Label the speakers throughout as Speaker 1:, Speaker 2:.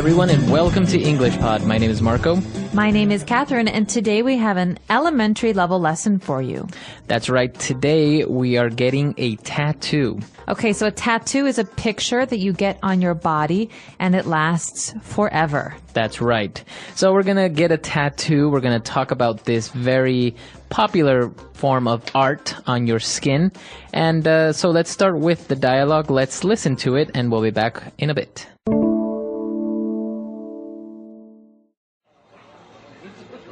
Speaker 1: everyone, and welcome to englishpod. My name is Marco.
Speaker 2: My name is Catherine, and today we have an elementary level lesson for you.
Speaker 1: That's right. Today we are getting a tattoo.
Speaker 2: Okay, so a tattoo is a picture that you get on your body, and it lasts forever.
Speaker 1: That's right. So we're going to get a tattoo. We're going to talk about this very popular form of art on your skin. And so let's start with the dialogue. Let's listen to it, and we'll be back in a bit.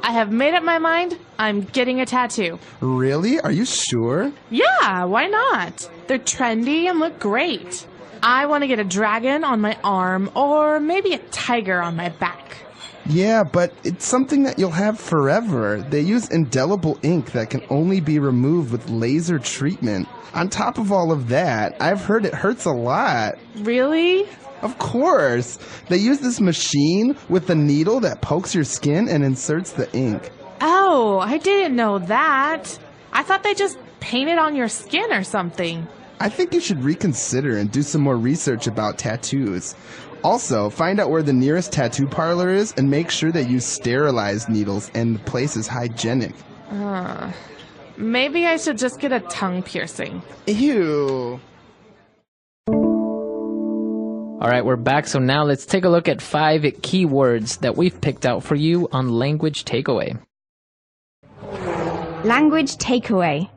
Speaker 3: I have made up my mind. I'm getting a tattoo.
Speaker 4: Really? Are you sure?
Speaker 3: Yeah, why not? They're trendy and look great. I want to get a dragon on my arm or maybe a tiger on my back.
Speaker 4: Yeah, but it's something that you'll have forever. They use indelible ink that can only be removed with laser treatment. On top of all of that, I've heard it hurts a lot.
Speaker 3: Really?
Speaker 4: Of course. They use this machine with a needle that pokes your skin and inserts the ink.
Speaker 3: Oh, I didn't know that. I thought they just painted on your skin or something.
Speaker 4: I think you should reconsider and do some more research about tattoos. Also, find out where the nearest tattoo parlor is and make sure they use sterilized needles and the place is hygienic.
Speaker 3: Maybe I should just get a tongue piercing.
Speaker 4: Ew.
Speaker 1: All right, we're back. So now let's take a look at 5 key words that we've picked out for you on Language Takeaway.
Speaker 5: Language takeaway.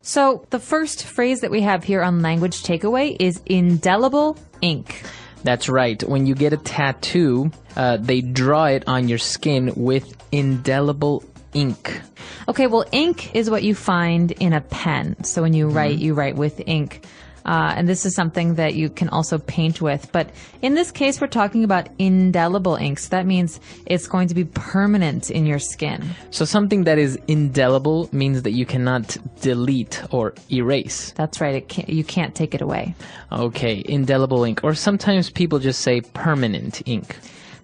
Speaker 2: So the first phrase that we have here on Language Takeaway is indelible ink.
Speaker 1: That's right. When you get a tattoo, they draw it on your skin with indelible ink.
Speaker 2: Okay, well, ink is what you find in a pen. So when you write with ink. And this is something that you can also paint with. But in this case, we're talking about indelible ink. So that means it's going to be permanent in your skin.
Speaker 1: So something that is indelible means that you cannot delete or erase.
Speaker 2: That's right. You can't take it away.
Speaker 1: Okay, indelible ink. Or sometimes people just say permanent ink.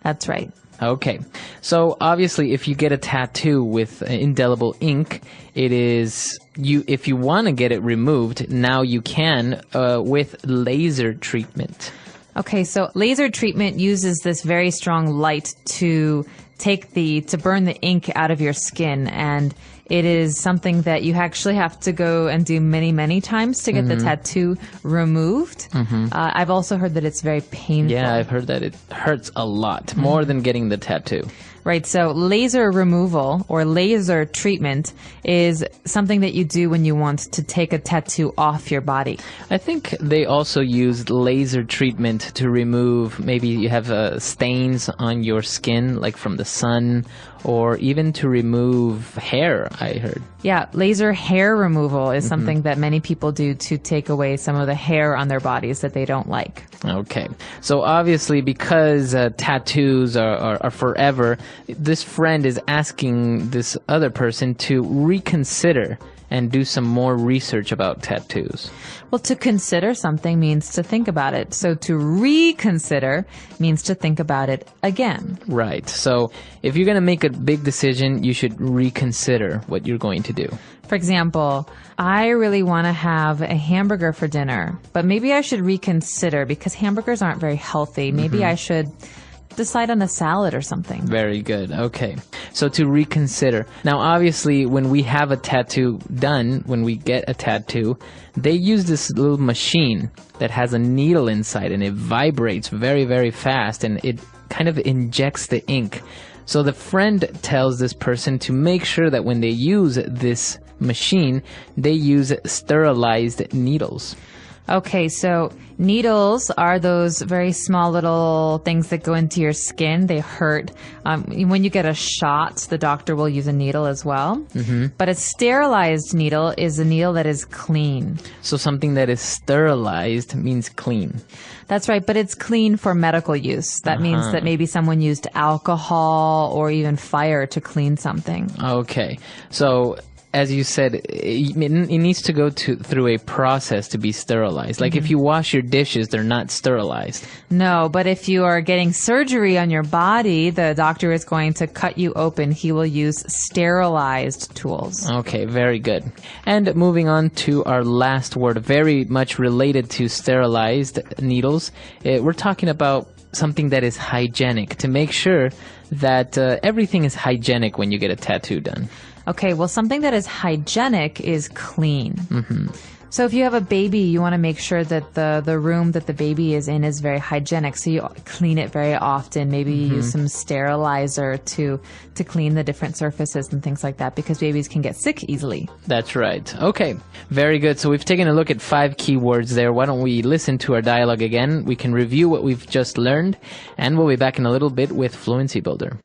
Speaker 2: That's right.
Speaker 1: Okay, so obviously if you get a tattoo with indelible ink, it is if you want to get it removed, now you can with laser treatment.
Speaker 2: Okay, so laser treatment uses this very strong light to burn the ink out of your skin, and it is something that you actually have to go and do many, many times to get the tattoo removed. I've also heard that it's very painful.
Speaker 1: Yeah, I've heard that it hurts a lot, more than getting the tattoo.
Speaker 2: Right, so laser removal or laser treatment is something that you do when you want to take a tattoo off your body.
Speaker 1: I think they also use laser treatment to remove, maybe you have stains on your skin, like from the sun, or even to remove hair, I heard.
Speaker 2: Yeah, laser hair removal is something that many people do to take away some of the hair on their bodies that they don't like.
Speaker 1: Okay, so obviously because tattoos are forever, this friend is asking this other person to reconsider and do some more research about tattoos.
Speaker 2: Well, to consider something means to think about it. So to reconsider means to think about it again.
Speaker 1: Right. So if you're going to make a big decision, you should reconsider what you're going to do.
Speaker 2: For example, I really want to have a hamburger for dinner, but maybe I should reconsider because hamburgers aren't very healthy. Maybe I should decide on a salad or something.
Speaker 1: Very good. Okay. So to reconsider. Now, obviously, when we have a tattoo done, when we get a tattoo, they use this little machine that has a needle inside and it vibrates very, very fast and it kind of injects the ink. So the friend tells this person to make sure that when they use this machine, they use sterilized needles.
Speaker 2: Okay, so needles are those very small little things that go into your skin. They hurt. When you get a shot, the doctor will use a needle as well. But a sterilized needle is a needle that is clean.
Speaker 1: So something that is sterilized means clean.
Speaker 2: That's right, but it's clean for medical use. That means that maybe someone used alcohol or even fire to clean something.
Speaker 1: Okay, so as you said, it needs to go through a process to be sterilized. Like if you wash your dishes, they're not sterilized.
Speaker 2: No, but if you are getting surgery on your body, the doctor is going to cut you open. He will use sterilized tools.
Speaker 1: Okay, very good. And moving on to our last word, very much related to sterilized needles, we're talking about something that is hygienic, to make sure that everything is hygienic when you get a tattoo done.
Speaker 2: Okay, well, something that is hygienic is clean. So if you have a baby, you want to make sure that the room that the baby is in is very hygienic. So you clean it very often. Maybe you use some sterilizer to clean the different surfaces and things like that, because babies can get sick easily.
Speaker 1: That's right. Okay, very good. So we've taken a look at 5 key words there. Why don't we listen to our dialogue again? We can review what we've just learned, and we'll be back in a little bit with Fluency Builder.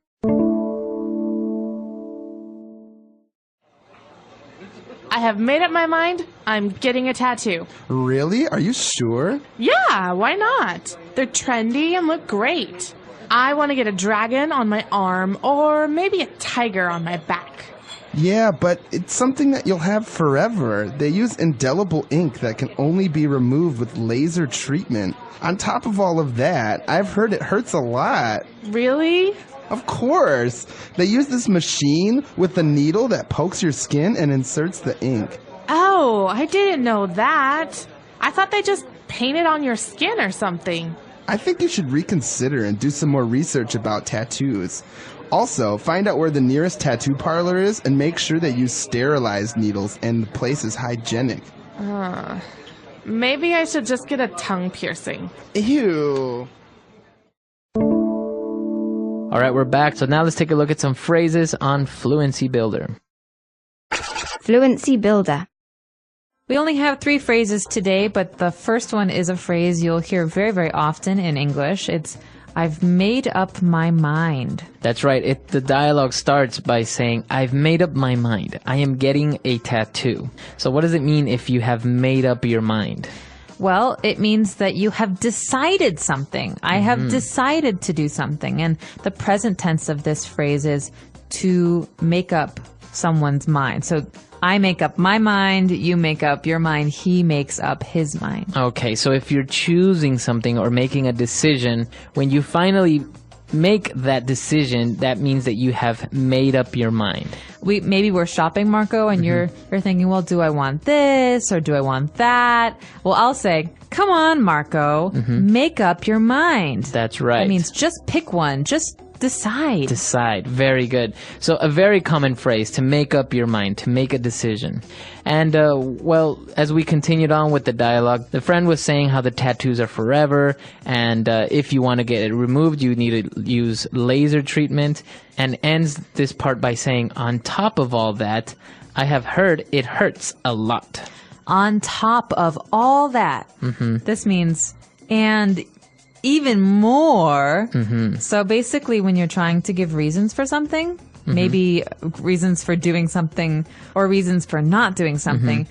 Speaker 3: I have made up my mind. I'm getting a tattoo.
Speaker 4: Really? Are you sure?
Speaker 3: Yeah, why not? They're trendy and look great. I want to get a dragon on my arm or maybe a tiger on my back.
Speaker 4: Yeah, but it's something that you'll have forever. They use indelible ink that can only be removed with laser treatment. On top of all of that, I've heard it hurts a lot.
Speaker 3: Really?
Speaker 4: Of course. They use this machine with a needle that pokes your skin and inserts the ink.
Speaker 3: Oh, I didn't know that. I thought they just painted on your skin or something.
Speaker 4: I think you should reconsider and do some more research about tattoos. Also, find out where the nearest tattoo parlor is and make sure they use sterilized needles and the place is hygienic.
Speaker 3: Maybe I should just get a tongue piercing.
Speaker 4: Ew.
Speaker 1: All right, we're back. So now let's take a look at some phrases on Fluency Builder.
Speaker 5: Fluency Builder.
Speaker 2: We only have 3 phrases today, but the first one is a phrase you'll hear very, very often in English. It's, I've made up my mind.
Speaker 1: That's right. The dialogue starts by saying, I've made up my mind. I am getting a tattoo. So what does it mean if you have made up your mind?
Speaker 2: Well, it means that you have decided something. I have decided to do something. And the present tense of this phrase is to make up someone's mind. So I make up my mind, you make up your mind, he makes up his mind.
Speaker 1: Okay, so if you're choosing something or making a decision, when you finally make that decision, that means that you have made up your mind.
Speaker 2: Maybe we're shopping, Marco, and you're thinking, well, do I want this or do I want that? Well, I'll say, come on, Marco, make up your mind.
Speaker 1: That's right.
Speaker 2: That means just pick one. Just decide.
Speaker 1: Decide. Very good. So a very common phrase, to make up your mind, to make a decision. And, well, as we continued on with the dialogue, the friend was saying how the tattoos are forever, and if you want to get it removed, you need to use laser treatment, and ends this part by saying, on top of all that, I have heard it hurts a lot.
Speaker 2: On top of all that, this means, and even more. So basically, when you're trying to give reasons for something, maybe reasons for doing something or reasons for not doing something,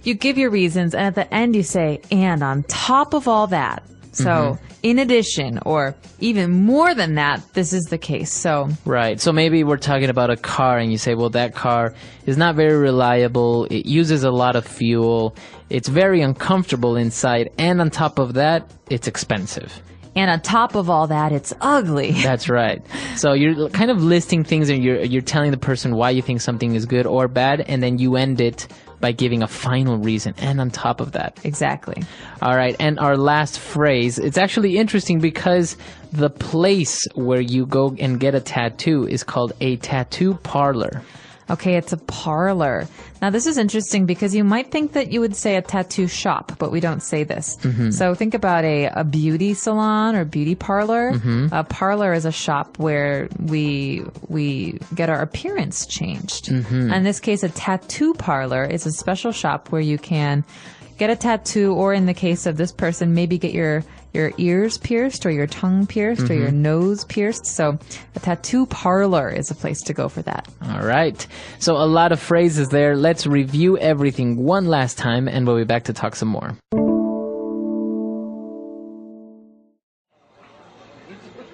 Speaker 2: you give your reasons, and at the end you say, and on top of all that. So in addition, or even more than that, this is the case. So
Speaker 1: right. So maybe we're talking about a car and you say, well, that car is not very reliable. It uses a lot of fuel. It's very uncomfortable inside. And on top of that, it's expensive.
Speaker 2: And on top of all that, it's ugly.
Speaker 1: That's right. So you're kind of listing things and you're telling the person why you think something is good or bad, and then you end it by giving a final reason. And on top of that.
Speaker 2: Exactly.
Speaker 1: All right. And our last phrase, it's actually interesting because the place where you go and get a tattoo is called a tattoo parlor.
Speaker 2: Okay, it's a parlor. Now, this is interesting because you might think that you would say a tattoo shop, but we don't say this. So think about a beauty salon or beauty parlor. A parlor is a shop where we get our appearance changed. In this case, a tattoo parlor is a special shop where you can get a tattoo, or in the case of this person, maybe get your ears pierced or your tongue pierced or your nose pierced. So a tattoo parlor is a place to go for that.
Speaker 1: All right. So a lot of phrases there. Let's review everything one last time, and we'll be back to talk some more.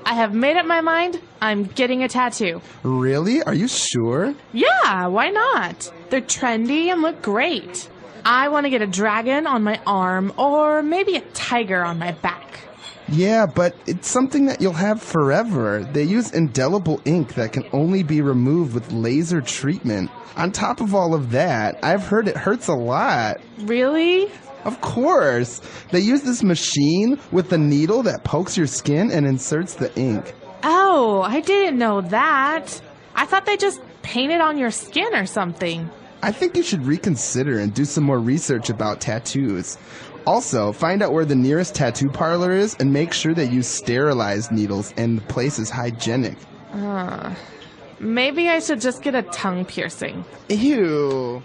Speaker 3: I I have made up my mind. I'm getting a tattoo.
Speaker 4: Really? Are you sure?
Speaker 3: Yeah, why not? They're trendy and look great. I want to get a dragon on my arm or maybe a tiger on my back.
Speaker 4: Yeah, but it's something that you'll have forever. They use indelible ink that can only be removed with laser treatment. On top of all of that, I've heard it hurts a lot.
Speaker 3: Really?
Speaker 4: Of course. They use this machine with the needle that pokes your skin and inserts the ink.
Speaker 3: Oh, I didn't know that. I thought they just painted on your skin or something.
Speaker 4: I think you should reconsider and do some more research about tattoos. Also, find out where the nearest tattoo parlor is and make sure they use sterilized needles and the place is hygienic.
Speaker 3: Maybe I should just get a tongue piercing.
Speaker 4: Ew.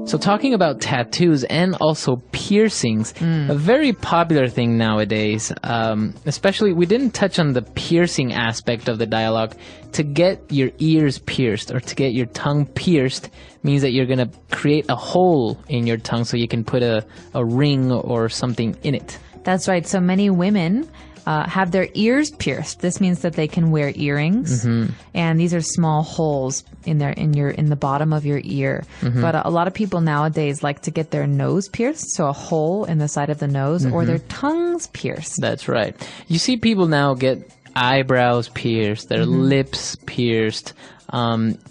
Speaker 1: So talking about tattoos and also piercings, a very popular thing nowadays, especially we didn't touch on the piercing aspect of the dialogue. To get your ears pierced or to get your tongue pierced means that you're going to create a hole in your tongue so you can put a ring or something in it.
Speaker 2: That's right. So many women have their ears pierced. This means that they can wear earrings, and these are small holes in the bottom of your ear. But a lot of people nowadays like to get their nose pierced, so a hole in the side of the nose, or their tongues pierced.
Speaker 1: That's right. You see people now get eyebrows pierced, their lips pierced.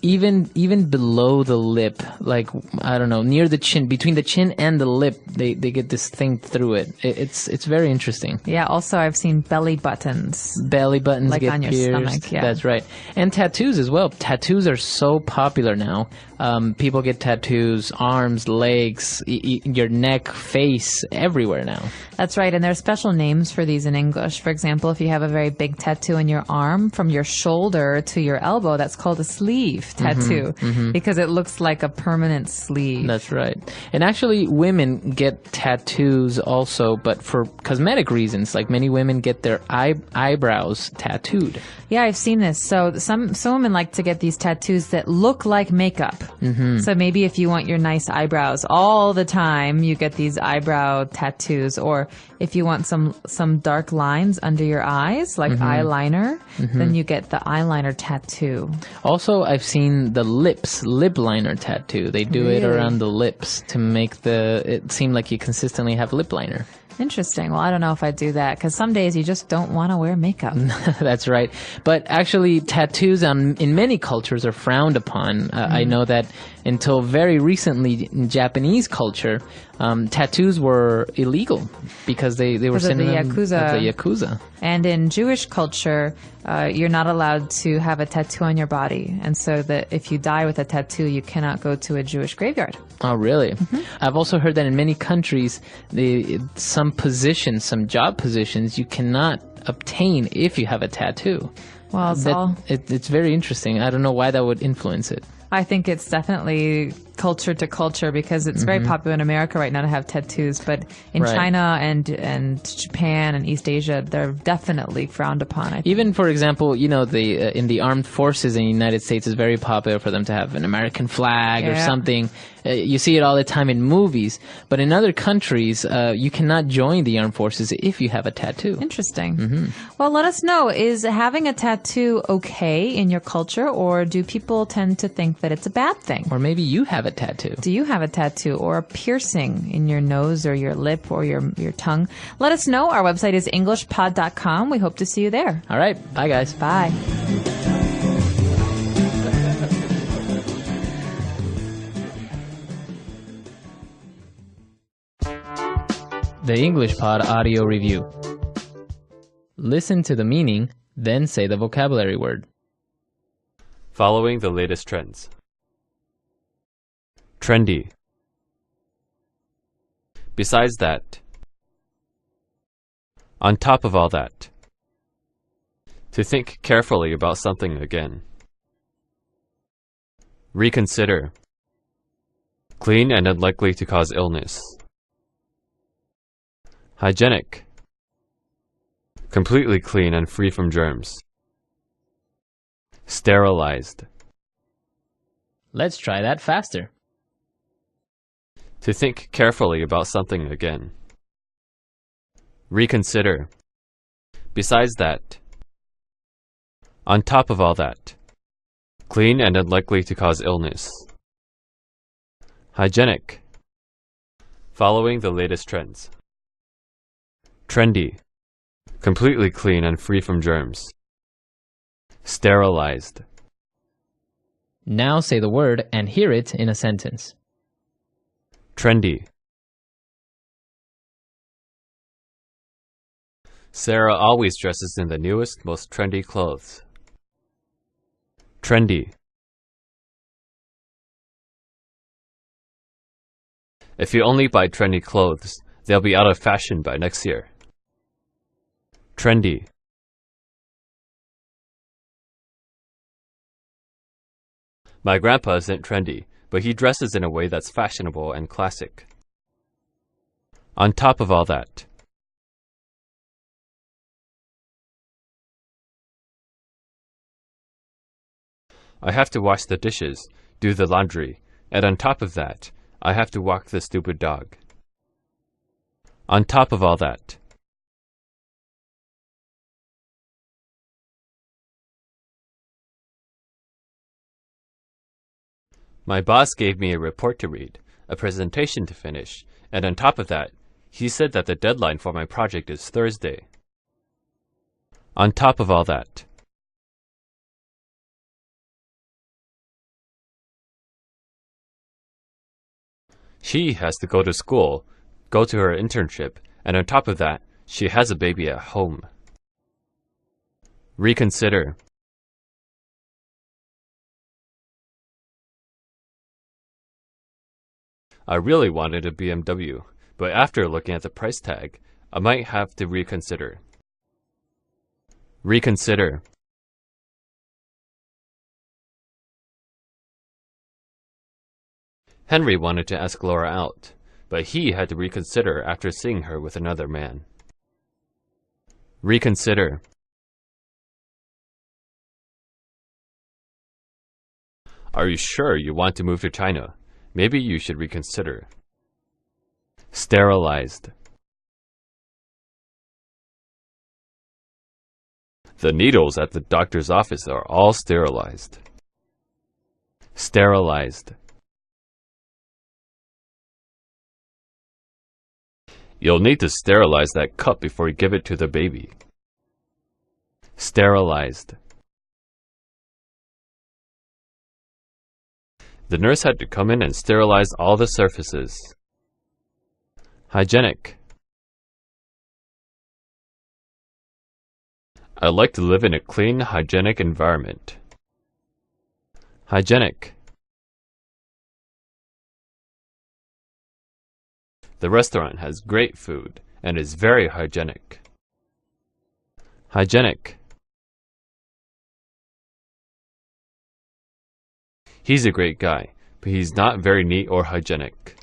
Speaker 1: Even below the lip, like, I don't know, near the chin, between the chin and the lip, they get this thing through it. It's very interesting.
Speaker 2: Yeah, also I've seen belly buttons.
Speaker 1: Belly buttons
Speaker 2: Like
Speaker 1: get
Speaker 2: on your
Speaker 1: pierced.
Speaker 2: stomach, yeah.
Speaker 1: That's right. And tattoos as well. Tattoos are so popular now. People get tattoos, arms, legs, your neck, face, everywhere now.
Speaker 2: That's right, and there are special names for these in English. For example, if you have a very big tattoo in your arm from your shoulder to your elbow, that's called a sleeve tattoo because it looks like a permanent sleeve.
Speaker 1: That's right. And actually, women get tattoos also, but for cosmetic reasons. Like many women get their eyebrows tattooed.
Speaker 2: Yeah, I've seen this. So some women like to get these tattoos that look like makeup. So maybe if you want your nice eyebrows all the time, you get these eyebrow tattoos. Or if you want some dark lines under your eyes, like eyeliner, then you get the eyeliner tattoo.
Speaker 1: Also, I've seen the lip liner tattoo. They do it around the lips to make it seem like you consistently have lip liner.
Speaker 2: Interesting. Well, I don't know if I'd do that because some days you just don't want to wear makeup.
Speaker 1: That's right. But actually, tattoos in many cultures are frowned upon. I know that until very recently in Japanese culture, tattoos were illegal because they were synonym of the Yakuza.
Speaker 2: And in Jewish culture, you're not allowed to have a tattoo on your body. And so that if you die with a tattoo, you cannot go to a Jewish graveyard.
Speaker 1: Oh, really? I've also heard that in many countries, some job positions, you cannot obtain if you have a tattoo.
Speaker 2: Well,
Speaker 1: it's very interesting. I don't know why that would influence it.
Speaker 2: I think it's definitely culture to culture because it's very popular in America right now to have tattoos, but in China and Japan and East Asia, they're definitely frowned upon. I think.
Speaker 1: Even, for example, in the armed forces in the United States, it's very popular for them to have an American flag or something. You see it all the time in movies, but in other countries, you cannot join the armed forces if you have a tattoo.
Speaker 2: Interesting. Well, let us know, is having a tattoo okay in your culture, or do people tend to think that it's a bad thing?
Speaker 1: Or maybe you have a tattoo.
Speaker 2: Do you have a tattoo or a piercing in your nose or your lip or your tongue? Let us know. Our website is englishpod.com. We hope to see you there.
Speaker 1: All right. Bye, guys.
Speaker 2: Bye.
Speaker 1: The English Pod Audio Review. Listen to the meaning, then say the vocabulary word.
Speaker 6: Following the latest trends. Trendy. Besides that. On top of all that. To think carefully about something again. Reconsider. Clean and unlikely to cause illness. Hygienic. Completely clean and free from germs. Sterilized.
Speaker 1: Let's try that faster.
Speaker 6: To think carefully about something again. Reconsider. Besides that, on top of all that, clean and unlikely to cause illness. Hygienic, following the latest trends. Trendy, completely clean and free from germs. Sterilized.
Speaker 1: Now say the word and hear it in a sentence.
Speaker 6: Trendy. Sarah always dresses in the newest, most trendy clothes. Trendy. If you only buy trendy clothes, they'll be out of fashion by next year. Trendy. My grandpa isn't trendy, but he dresses in a way that's fashionable and classic. On top of all that, I have to wash the dishes, do the laundry, and on top of that, I have to walk the stupid dog. On top of all that, my boss gave me a report to read, a presentation to finish, and on top of that, he said that the deadline for my project is Thursday. On top of all that, she has to go to school, go to her internship, and on top of that, she has a baby at home. Reconsider. I really wanted a BMW, but after looking at the price tag, I might have to reconsider. Reconsider. Henry wanted to ask Laura out, but he had to reconsider after seeing her with another man. Reconsider. Are you sure you want to move to China? Maybe you should reconsider. Sterilized. The needles at the doctor's office are all sterilized. Sterilized. You'll need to sterilize that cup before you give it to the baby. Sterilized. The nurse had to come in and sterilize all the surfaces. Hygienic. I like to live in a clean, hygienic environment. Hygienic. The restaurant has great food and is very hygienic. Hygienic. He's a great guy, but he's not very neat or hygienic.